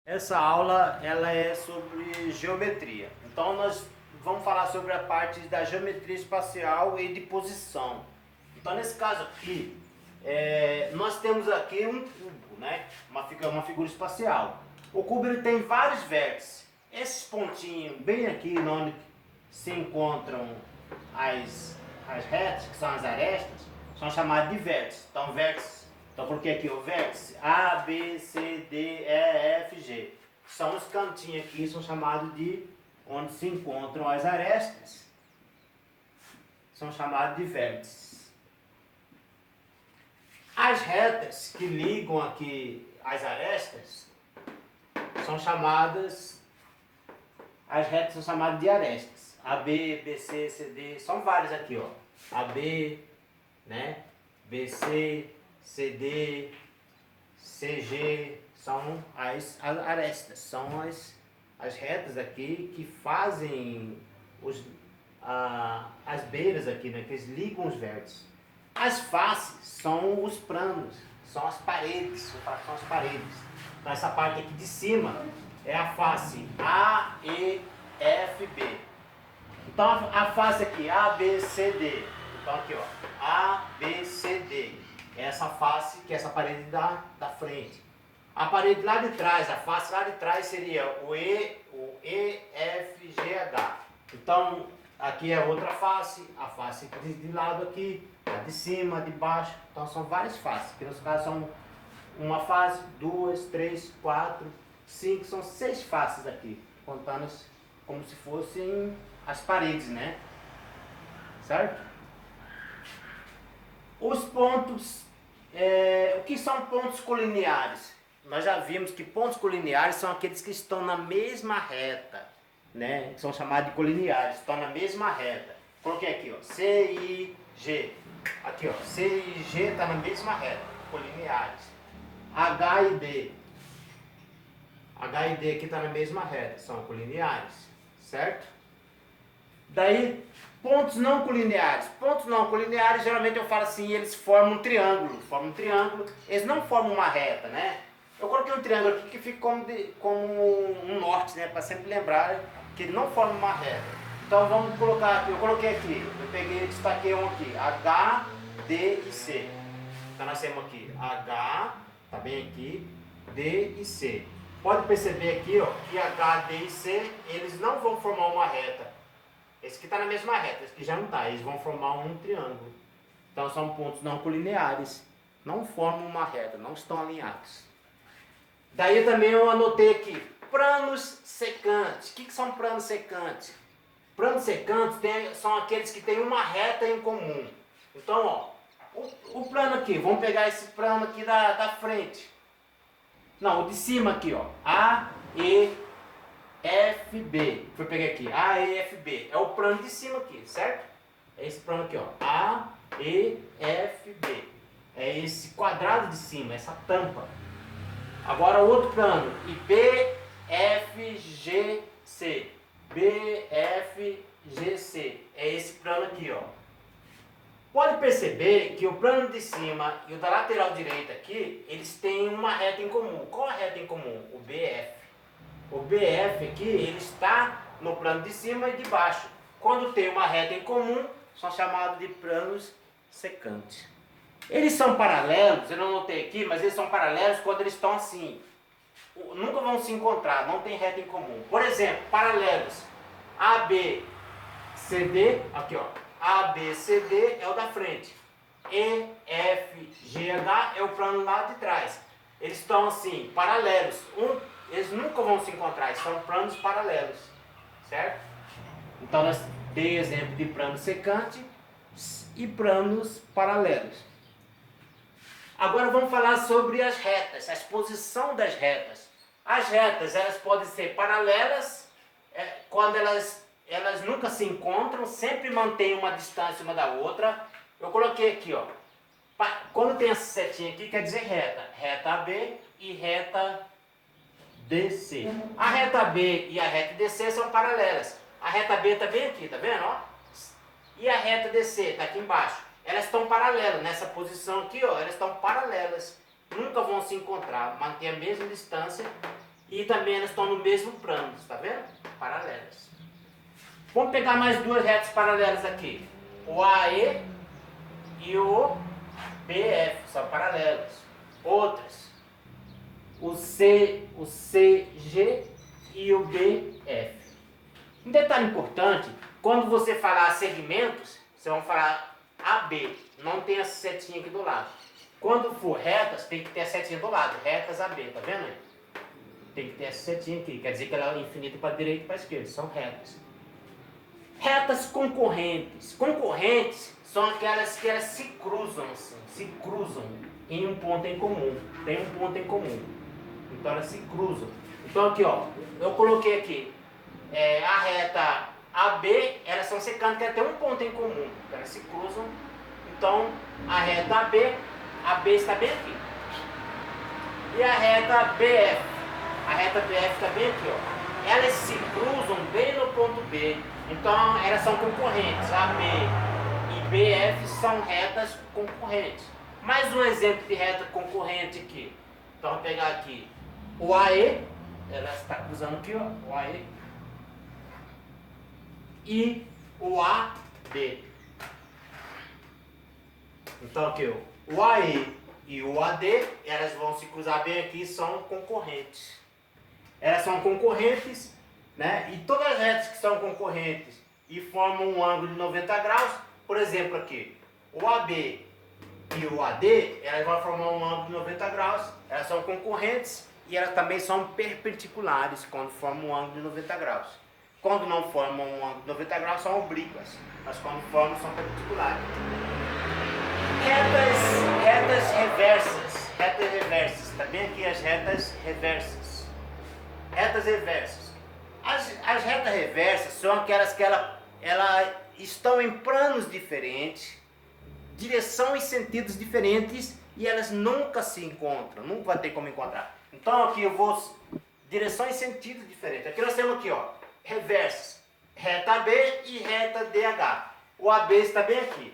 Essa aula ela é sobre geometria. Então nós vamos falar sobre a parte da geometria espacial e de posição. Então nesse caso aqui, nós temos aqui um cubo, né? Uma figura espacial. O cubo ele tem vários vértices. Esses pontinhos bem aqui onde se encontram as retas, que são as arestas, são chamados de vértices. Então vértices. Então coloquei aqui o vértice A, B, C, D, E, F, G. São os cantinhos aqui, são chamados de onde se encontram as arestas. São chamados de vértices. As retas que ligam aqui as arestas são chamadas, as retas são chamadas de arestas. AB, BC, CD, são várias aqui, ó. AB, né? BC, CD, CG, são as arestas, são as retas aqui que fazem as beiras aqui, né, que eles ligam os vértices. As faces são os planos, são as paredes, são as paredes. Então essa parte aqui de cima é a face A, E, F, B. Então a face aqui, A, B, C, D. Então aqui, ó, A, B, C, D. Essa face, que é essa parede da frente. A parede lá de trás, a face lá de trás seria o E, F, G, H. Então, aqui é outra face, a face de lado aqui, a de cima, a de baixo. Então, são várias faces. Aqui nesse caso são uma face, duas, três, quatro, cinco, são 6 faces aqui. Contando como se fossem as paredes, né? Certo? Os pontos, o que são pontos colineares? Nós já vimos que pontos colineares são aqueles que estão na mesma reta, né? Que são chamados de colineares, estão na mesma reta. Coloquei aqui, ó, C, I, G. Aqui, ó, C e G está na mesma reta, colineares. H e D. H e D aqui está na mesma reta, são colineares, certo? Daí, pontos não colineares. Pontos não colineares, geralmente eu falo assim, eles formam um triângulo. Formam um triângulo, eles não formam uma reta, né? Eu coloquei um triângulo aqui que fica como um norte, né? Para sempre lembrar que ele não forma uma reta. Então vamos colocar aqui, eu coloquei aqui, eu peguei, destaquei um aqui, H, D e C. Então nós temos aqui H, tá bem aqui, D e C. Pode perceber aqui, ó, que H, D e C, eles não vão formar uma reta. Esse aqui está na mesma reta, esse aqui já não está, eles vão formar um triângulo. Então são pontos não colineares, não formam uma reta, não estão alinhados. Daí também eu anotei aqui, planos secantes. O que são planos secantes? Planos secantes são aqueles que têm uma reta em comum. Então, ó, o plano aqui, vamos pegar esse plano aqui da frente. Não, o de cima aqui, ó, A, E, F, B. Vou pegar aqui, A, E, F, B. É o plano de cima aqui, certo? É esse plano aqui, ó, A, E, F, B. É esse quadrado de cima, essa tampa. Agora o outro plano, e B, F, G, C. B, F, G, C. É esse plano aqui, ó. Pode perceber que o plano de cima e o da lateral direita aqui, eles têm uma reta em comum. Qual a reta em comum? O BF. O BF aqui, ele está no plano de cima e de baixo. Quando tem uma reta em comum, são chamados de planos secantes. Eles são paralelos, eu não anotei aqui, mas eles são paralelos quando eles estão assim. Nunca vão se encontrar, não tem reta em comum. Por exemplo, paralelos AB, CD, aqui ó, AB, CD é o da frente. E, F, G, H é o plano lá de trás. Eles estão assim, paralelos. Eles nunca vão se encontrar, são planos paralelos, certo? Então nós dei exemplo de plano secante e planos paralelos. Agora vamos falar sobre as retas, a exposição das retas. As retas, elas podem ser paralelas, quando elas nunca se encontram, sempre mantêm uma distância uma da outra. Eu coloquei aqui, ó, quando tem essa setinha aqui, quer dizer reta. Reta AB e reta DC. A reta B e a reta DC são paralelas. A reta B está bem aqui, tá vendo? Ó? E a reta DC está aqui embaixo. Elas estão paralelas, nessa posição aqui, ó, elas estão paralelas. Nunca vão se encontrar, mantém a mesma distância e também elas estão no mesmo plano, está vendo? Paralelas. Vamos pegar mais duas retas paralelas aqui. O AE e o BF são paralelas. Outras. O CG e o BF. Um detalhe importante, quando você falar segmentos, você vai falar AB. Não tem a setinha aqui do lado. Quando for retas, tem que ter a setinha do lado. Retas AB, tá vendo aí? Tem que ter essa setinha aqui. Quer dizer que ela é infinita para a direita e para a esquerda. São retas. Retas concorrentes. Concorrentes são aquelas que elas se cruzam assim. Se cruzam em um ponto em comum. Tem um ponto em comum. Então elas se cruzam. Então aqui, ó. Eu coloquei aqui. A reta AB, elas são secando que tem um ponto em comum. Elas se cruzam. Então a reta AB está bem aqui. E a reta BF. A reta BF está bem aqui, ó. Elas se cruzam bem no ponto B. Então elas são concorrentes. AB e BF são retas concorrentes. Mais um exemplo de reta concorrente aqui. Então vamos pegar aqui o AE. Ela está cruzando aqui, ó. O AE. E o AD. Então aqui, ó, o AE e o AD, elas vão se cruzar bem aqui, são concorrentes. Elas são concorrentes, né? E todas as retas que são concorrentes e formam um ângulo de 90 graus, por exemplo aqui, o AB e o AD, elas vão formar um ângulo de 90 graus, elas são concorrentes e elas também são perpendiculares quando formam um ângulo de 90 graus. Quando não formam um ângulo de 90 graus, são oblíquas, mas quando formam, são perpendiculares. Retas reversas. Retas reversas. Tá bem aqui as retas reversas. Retas reversas. As retas reversas são aquelas que ela estão em planos diferentes, direção e sentidos diferentes, e elas nunca se encontram. Nunca vai ter como encontrar. Então aqui eu vou... Direção e sentido diferentes. Aqui nós temos aqui, ó. Reversas. Reta AB e reta DH. O AB está bem aqui.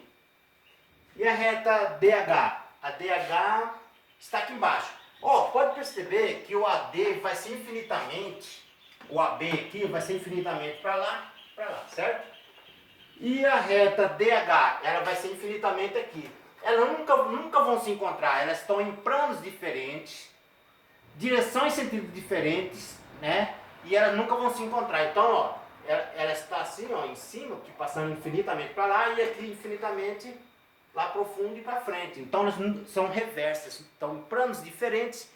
E a reta DH? A DH está aqui embaixo. Ó, pode perceber que o AD vai ser infinitamente, o AB aqui vai ser infinitamente para lá, certo? E a reta DH, ela vai ser infinitamente aqui. Elas nunca vão se encontrar, elas estão em planos diferentes, direção e sentido diferentes, né? E elas nunca vão se encontrar. Então, ó, ela está assim, ó, em cima, aqui passando infinitamente para lá e aqui infinitamente lá para o fundo e para frente. Então elas são reversas, estão em planos diferentes,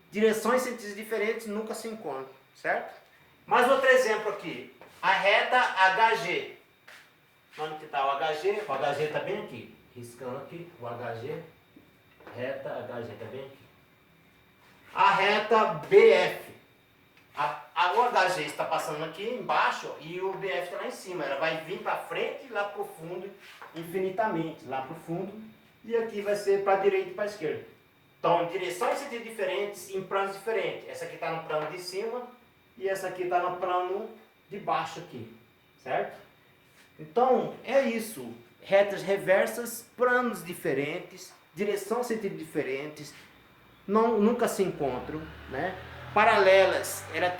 direções e sentidos diferentes, nunca se encontram, certo? Mais outro exemplo aqui, a reta HG. Onde que está o HG? O HG está bem aqui, riscando aqui, o HG, reta HG está bem aqui. A reta BF, o HG está passando aqui embaixo e o BF está lá em cima, ela vai vir para frente e lá para o fundo, infinitamente, lá para o fundo, e aqui vai ser para a direita e para a esquerda. Então, direções e sentidos diferentes em planos diferentes. Essa aqui está no plano de cima e essa aqui está no plano de baixo aqui, certo? Então, é isso. Retas reversas, planos diferentes, direção e sentido diferentes, nunca se encontram, né? Paralelas, elas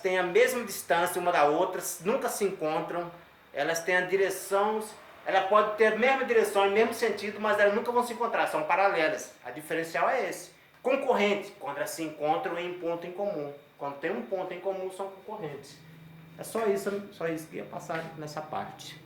têm a mesma distância uma da outra, nunca se encontram, elas têm a direção, ela pode ter a mesma direção e mesmo sentido, mas elas nunca vão se encontrar, são paralelas. A diferencial é esse. Concorrentes, quando elas se encontram em ponto em comum. Quando tem um ponto em comum, são concorrentes. É só isso que eu ia passar nessa parte.